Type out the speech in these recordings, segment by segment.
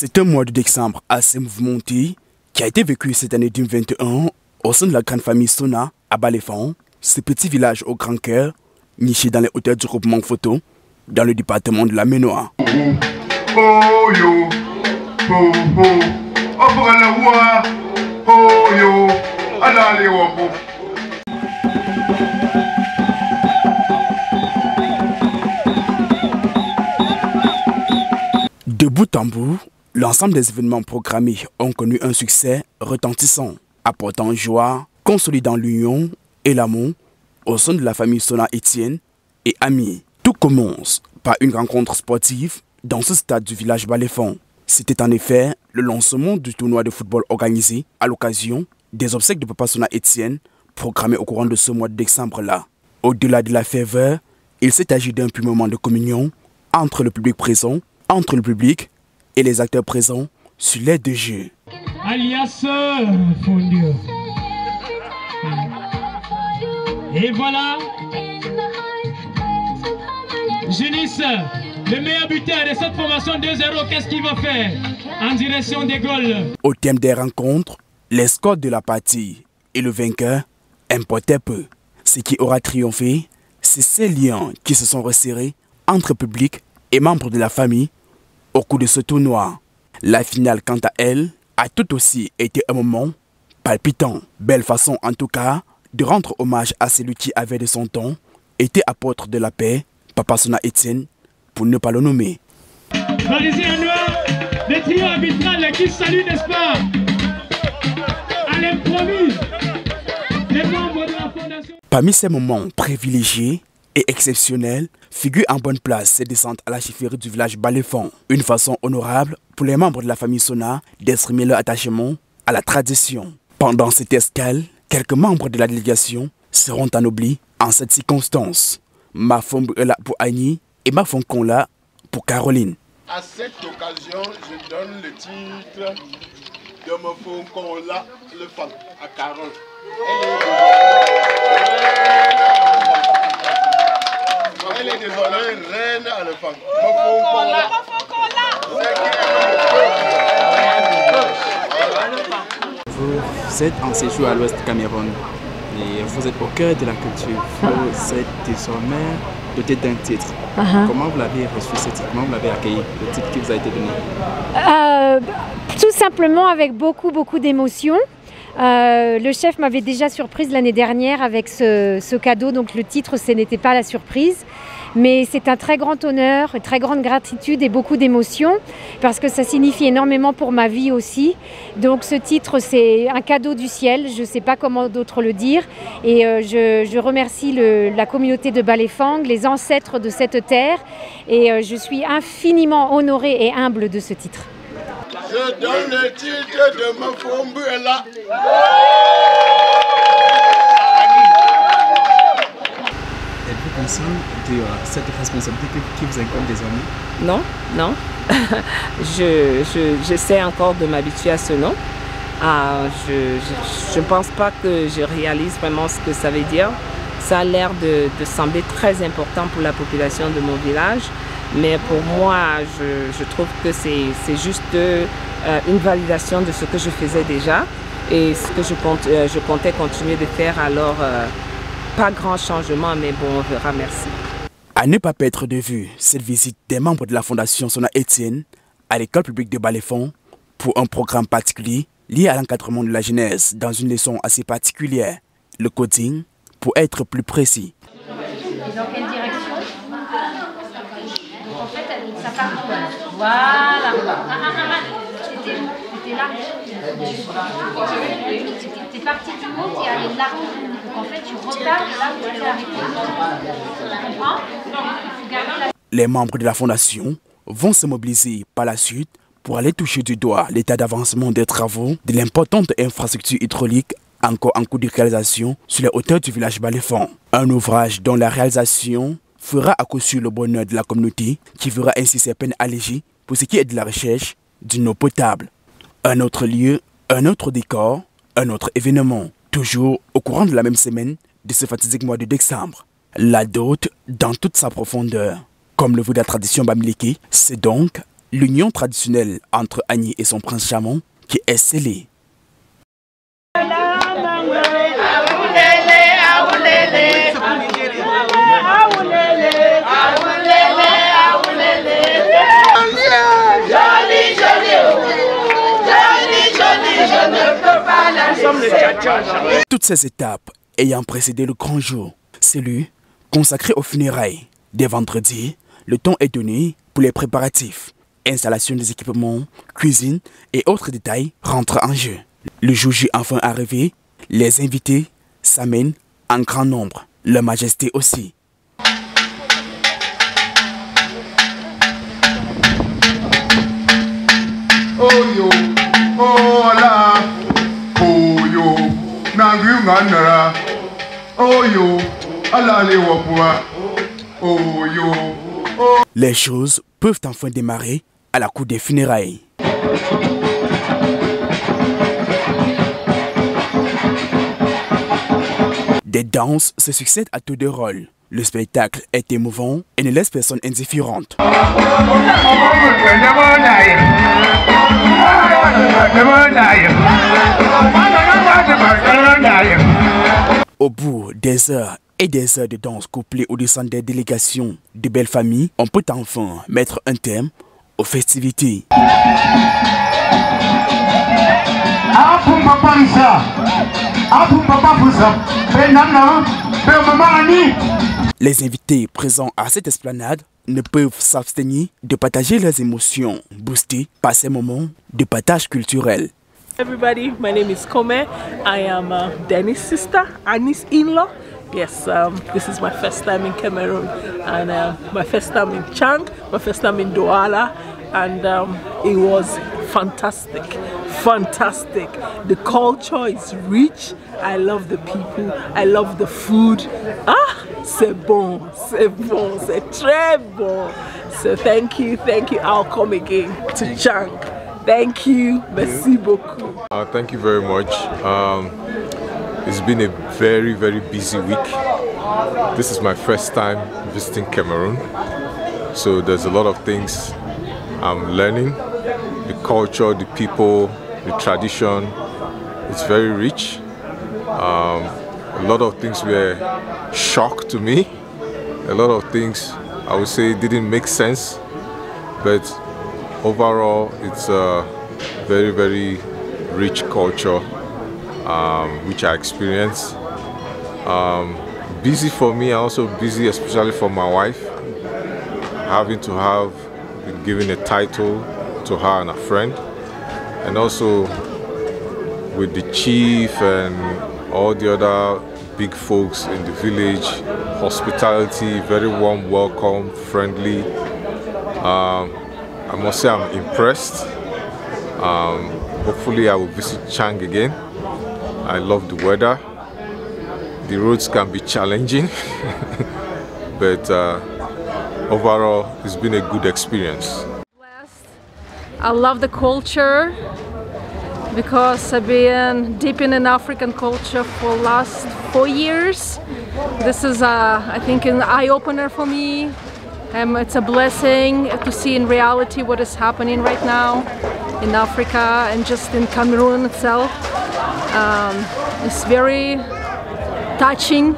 C'est un mois de décembre assez mouvementé qui a été vécu cette année 2021 au sein de la grande famille Sona à Baléfang, ce petit village au grand cœur, niché dans les hauteurs du groupement photo, dans le département de la Ménois. De bout en bout, l'ensemble des événements programmés ont connu un succès retentissant, apportant joie, consolidant l'union et l'amour au sein de la famille Sona Etienne et amis. Tout commence par une rencontre sportive dans ce stade du village Baléfang. C'était en effet le lancement du tournoi de football organisé à l'occasion des obsèques de Papa Sona Etienne programmé au courant de ce mois de décembre-là. Au-delà de la ferveur, il s'est agi d'un pur moment de communion entre le public présent, entre le public et les acteurs présents sur l'aire de jeu. Alias Fondio. Et voilà, Jeunesse, le meilleur buteur de cette formation 2-0, qu'est-ce qu'il va faire en direction des goals? Au thème des rencontres, les scores de la partie et le vainqueur importaient peu. Ce qui aura triomphé, c'est ces liens qui se sont resserrés entre public et membres de la famille au cours de ce tournoi. La finale, quant à elle, a tout aussi été un moment palpitant. Belle façon en tout cas de rendre hommage à celui qui avait de son temps été apôtre de la paix, Papa Sona Etienne, pour ne pas le nommer. Parisien noir, le trio arbitral qui salue, n'est-ce pas? À l'improviste, les membres de la fondation. Parmi ces moments privilégiés et exceptionnels, figure en bonne place cette descente à la chefferie du village Baléfang. Une façon honorable pour les membres de la famille Sona d'exprimer leur attachement à la tradition. Pendant cette escale, quelques membres de la délégation seront anoblis en cette circonstance. Mafombe est là pour Annie et Mafonkon là pour Caroline. À cette occasion, je donne le titre de Mafonkon là, le fan, à Carole. Elle est désormais reine à le fan. Vous êtes en séjour à l'ouest du Cameroun et vous êtes au cœur de la culture. Vous êtes désormais doté d'un titre. Comment vous l'avez reçu ce titre? Comment vous l'avez accueilli, le titre qui vous a été donné? Tout simplement avec beaucoup d'émotions. Le chef m'avait déjà surprise l'année dernière avec ce cadeau, donc le titre ce n'était pas la surprise. Mais c'est un très grand honneur, une très grande gratitude et beaucoup d'émotions parce que ça signifie énormément pour ma vie aussi. Donc ce titre c'est un cadeau du ciel, je ne sais pas comment d'autres le dire. Et je remercie la communauté de Baléfang, les ancêtres de cette terre. Et je suis infiniment honorée et humble de ce titre. Je donne le titre de Mafombe là. Êtes-vous conscient de cette responsabilité qui vous incombe désormais? Non, non. J'essaie encore de m'habituer à ce nom. Je ne pense pas que je réalise vraiment ce que ça veut dire. Ça a l'air de sembler très important pour la population de mon village. Mais pour moi, je trouve que c'est juste une validation de ce que je faisais déjà et ce que je comptais continuer de faire. Alors, pas grand changement, mais bon, on verra, merci. À ne pas perdre de vue cette visite des membres de la Fondation Sona Etienne à l'école publique de Baléfang pour un programme particulier lié à l'encadrement de la jeunesse dans une leçon assez particulière, le coding, pour être plus précis. Dans quelle direction? Donc en fait, ça part. Voilà. C'était là. T'es parti du haut, t'es allé là. Donc en fait, tu repars de là où tu es arrêté. Tu comprends? Les membres de la fondation vont se mobiliser par la suite pour aller toucher du doigt l'état d'avancement des travaux de l'importante infrastructure hydraulique encore en cours de réalisation sur les hauteurs du village Baléfang. Un ouvrage dont la réalisation fera à coup sûr le bonheur de la communauté qui verra ainsi ses peines allégées pour ce qui est de la recherche d'une eau potable. Un autre lieu, un autre décor, un autre événement, toujours au courant de la même semaine de ce fatidique mois de décembre. La dot dans toute sa profondeur. Comme le veut la tradition bamileke, c'est donc l'union traditionnelle entre Agni et son prince charmant qui est scellée. Toutes ces étapes ayant précédé le grand jour, celui consacré aux funérailles. Dès vendredi, le temps est donné pour les préparatifs. Installation des équipements, cuisine et autres détails rentrent en jeu. Le jour J enfin arrivé, les invités s'amènent en grand nombre, leur majesté aussi. Oh yo, oh la, oh yo, nangu ngandara, oh yo, alale wapua, oh yo, oh. Les choses peuvent enfin démarrer à la cour des funérailles. Des danses se succèdent à tour de rôle. Le spectacle est émouvant et ne laisse personne indifférente. Au bout des heures et des heures de danse couplées au dessin des délégations de belles familles, on peut enfin mettre un terme aux festivités. Les invités présents à cette esplanade ne peuvent s'abstenir de partager leurs émotions boostées par ces moments de partage culturel. Everybody, my name is Kome. I am Dennis' sister, Annie's in-law. Yes, this is my first time in Cameroon and my first time in Chang, my first time in Douala, and it was fantastic, fantastic. The culture is rich. I love the people. I love the food. Ah, c'est bon, c'est très bon. So thank you. I'll come again to Chang. Thank you. Merci beaucoup. Thank you very much. It's been a very, very busy week. This is my first time visiting Cameroon. So there's a lot of things I'm learning. The culture, the people, the tradition. It's very rich. A lot of things were shock to me. A lot of things I would say didn't make sense. But overall, it's a very, very rich culture which I experienced. Busy for me, also busy especially for my wife, having to have been given a title to her and a friend, and also with the chief and all the other big folks in the village. Hospitality, very warm welcome, friendly. I must say I'm impressed. Hopefully I will visit Chang again. I love the weather. The roads can be challenging, but overall it's been a good experience. I love the culture because I've been deep in African culture for the last 4 years. This is, I think, an eye-opener for me. It's a blessing to see in reality what is happening right now in Africa and just in Cameroon itself. It's very touching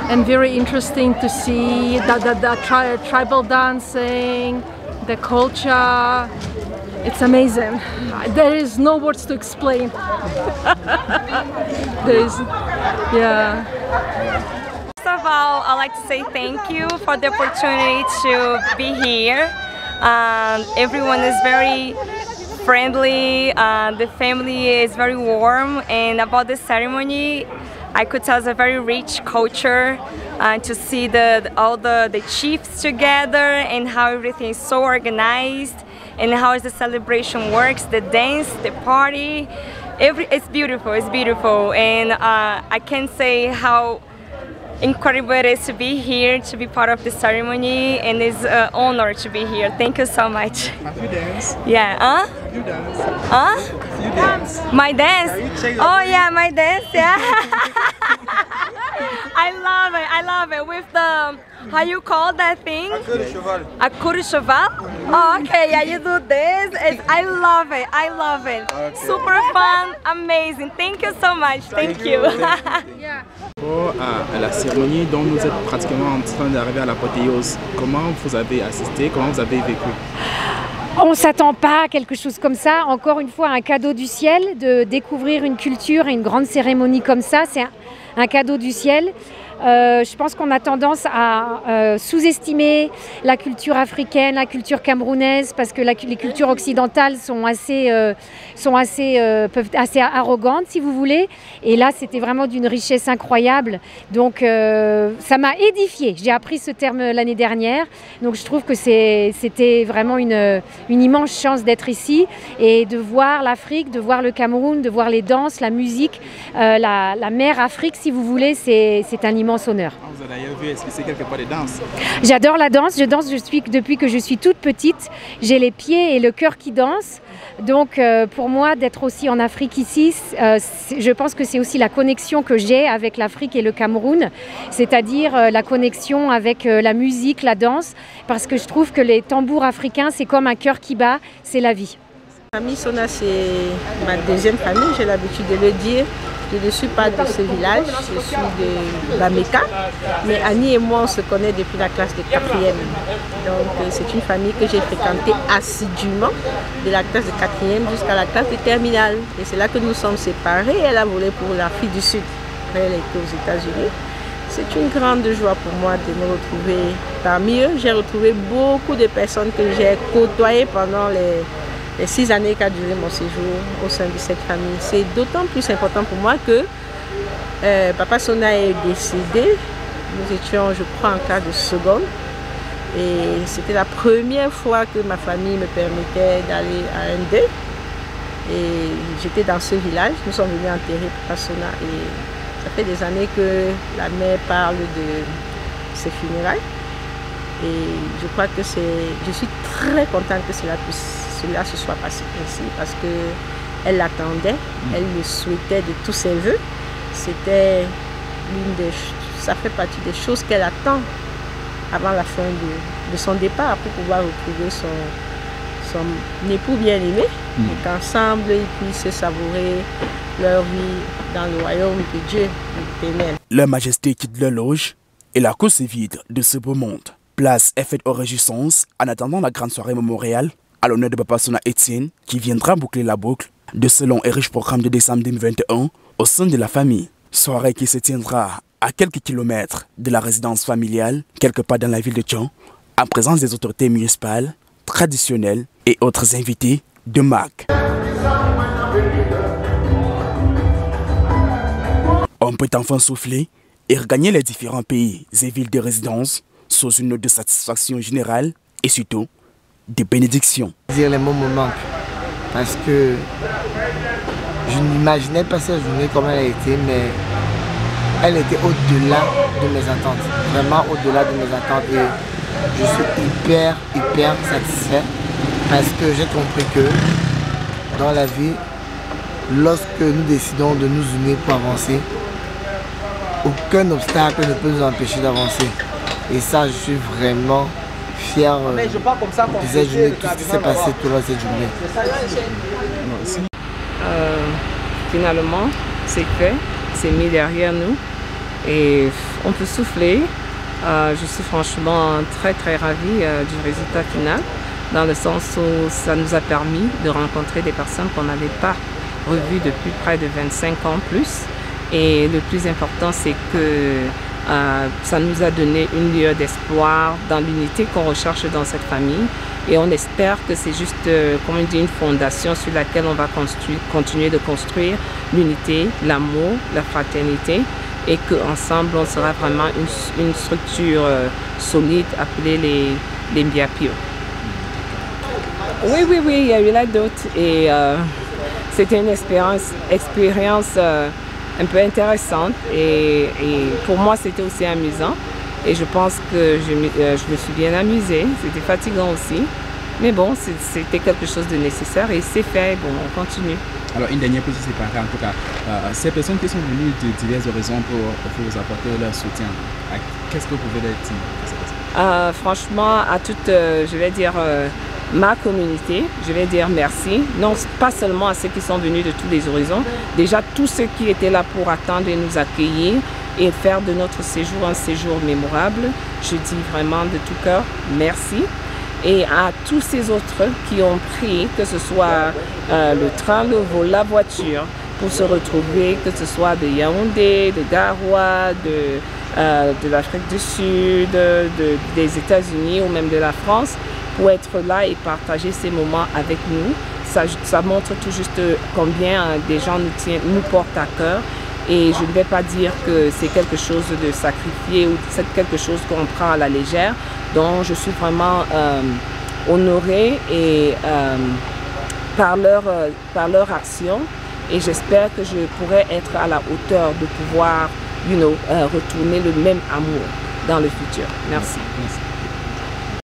and very interesting to see the tribal dancing, the culture. It's amazing. There is no words to explain. Yeah. First of all, I'd like to say thank you for the opportunity to be here. Everyone is very friendly, the family is very warm, and about the ceremony, I could tell it's a very rich culture to see all the chiefs together and how everything is so organized and how the celebration works, the dance, the party. It's beautiful, and I can't say how incredible it is to be here, to be part of the ceremony, and it's an honor to be here. Thank you so much. Have you danced? Yeah, Have you danced? Have you danced? My dance? Oh yeah, my dance, yeah. I love it. With the, how you call that thing? A queue de cheval. Oh, okay, yeah, you do this. I love it. Okay. Super fun, amazing. Thank you so much. Thank you. À la cérémonie dont nous êtes pratiquement en train d'arriver à l'apothéose, comment vous avez assisté, comment vous avez vécu? On ne s'attend pas à quelque chose comme ça. Encore une fois, un cadeau du ciel, de découvrir une culture et une grande cérémonie comme ça, c'est un cadeau du ciel. Je pense qu'on a tendance à sous-estimer la culture africaine, la culture camerounaise, parce que les cultures occidentales sont assez arrogantes, si vous voulez. Et là, c'était vraiment d'une richesse incroyable. Donc, ça m'a édifiée. J'ai appris ce terme l'année dernière. Donc, je trouve que c'était vraiment une immense chance d'être ici et de voir l'Afrique, de voir le Cameroun, de voir les danses, la musique, la mère Afrique, si vous voulez, c'est un immense honneur. Vous avez d'ailleurs vu expliquer quelque part des danses. J'adore la danse, depuis que je suis toute petite. J'ai les pieds et le cœur qui dansent. Donc pour moi, d'être aussi en Afrique ici, je pense que c'est aussi la connexion que j'ai avec l'Afrique et le Cameroun, c'est-à-dire la connexion avec la musique, la danse, parce que je trouve que les tambours africains, c'est comme un cœur qui bat, c'est la vie. Ma famille Sona, c'est ma deuxième famille, j'ai l'habitude de le dire. Je ne suis pas de ce village, je suis de la Mecca, mais Annie et moi on se connaît depuis la classe de 4e. Donc c'est une famille que j'ai fréquentée assidûment de la classe de 4e jusqu'à la classe de terminale. Et c'est là que nous sommes séparés. Elle a volé pour l'Afrique du Sud, après elle était aux États-Unis. C'est une grande joie pour moi de me retrouver parmi eux. J'ai retrouvé beaucoup de personnes que j'ai côtoyées pendant les 6 années qu'a duré mon séjour au sein de cette famille. C'est d'autant plus important pour moi que Papa Sona est décédé. Nous étions, je crois, en classe de seconde. Et c'était la première fois que ma famille me permettait d'aller à un deuil. Et j'étais dans ce village. Nous sommes venus enterrer Papa Sona. Et ça fait des années que la mère parle de ses funérailles. Et je crois que je suis très contente que cela se soit passé ainsi parce qu'elle l'attendait, elle le souhaitait de tous ses voeux. C'était ça fait partie des choses qu'elle attend avant la fin de son départ pour pouvoir retrouver son époux bien-aimé et qu'ensemble ils puissent savourer leur vie dans le royaume de Dieu éternel. Leur Majesté quitte leur loge et la cour se vide de ce beau monde. Place est faite aux réjouissances en attendant la grande soirée mémoriale à l'honneur de Papa Sona Etienne qui viendra boucler la boucle de ce long et riche programme de décembre 2021 au sein de la famille. Soirée qui se tiendra à quelques kilomètres de la résidence familiale, quelque part dans la ville de Tchon, en présence des autorités municipales, traditionnelles et autres invités de marque. On peut enfin souffler et regagner les différents pays et villes de résidence sous une note de satisfaction générale et surtout de bénédiction. Les mots me manquent parce que je n'imaginais pas cette journée comme elle a été, mais elle était au-delà de mes attentes, vraiment au-delà de mes attentes et je suis hyper satisfait parce que j'ai compris que dans la vie, lorsque nous décidons de nous unir pour avancer, aucun obstacle ne peut nous empêcher d'avancer. Et ça, je suis vraiment fier de cette journée, tout ce qui s'est passé tout le long de cette journée. Finalement, c'est fait, c'est mis derrière nous et on peut souffler. Je suis franchement très ravie du résultat final, dans le sens où ça nous a permis de rencontrer des personnes qu'on n'avait pas revues depuis près de 25 ans plus. Et le plus important, c'est que ça nous a donné une lueur d'espoir dans l'unité qu'on recherche dans cette famille. Et on espère que c'est juste, comme on dit, une fondation sur laquelle on va continuer de construire l'unité, l'amour, la fraternité. Et qu'ensemble, on sera vraiment une structure solide appelée les Mbiapio. Oui, il y a eu la dot. Et c'était une expérience un peu intéressante et pour moi c'était aussi amusant et je pense que je me suis bien amusée. C'était fatigant aussi, Mais bon, c'était quelque chose de nécessaire et c'est fait, bon, on continue. Alors, une dernière petite séparée, en tout cas, ces personnes qui sont venues de diverses horizons pour vous apporter leur soutien, qu'est-ce que vous pouvez leur dire? Franchement, à toute, je vais dire, ma communauté, je vais dire merci. Non, pas seulement à ceux qui sont venus de tous les horizons, déjà tous ceux qui étaient là pour attendre et nous accueillir et faire de notre séjour un séjour mémorable. Je dis vraiment de tout cœur merci. Et à tous ces autres qui ont pris, que ce soit le train, le vol, la voiture, pour se retrouver, que ce soit de Yaoundé, de Garoua, de l'Afrique du Sud, des États-Unis ou même de la France, pour être là et partager ces moments avec nous. Ça montre tout juste combien des gens nous portent à cœur. Et je ne vais pas dire que c'est quelque chose de sacrifié ou c'est quelque chose qu'on prend à la légère. Donc je suis vraiment honorée et, par leur action. Et j'espère que je pourrai être à la hauteur de pouvoir retourner le même amour dans le futur. Merci.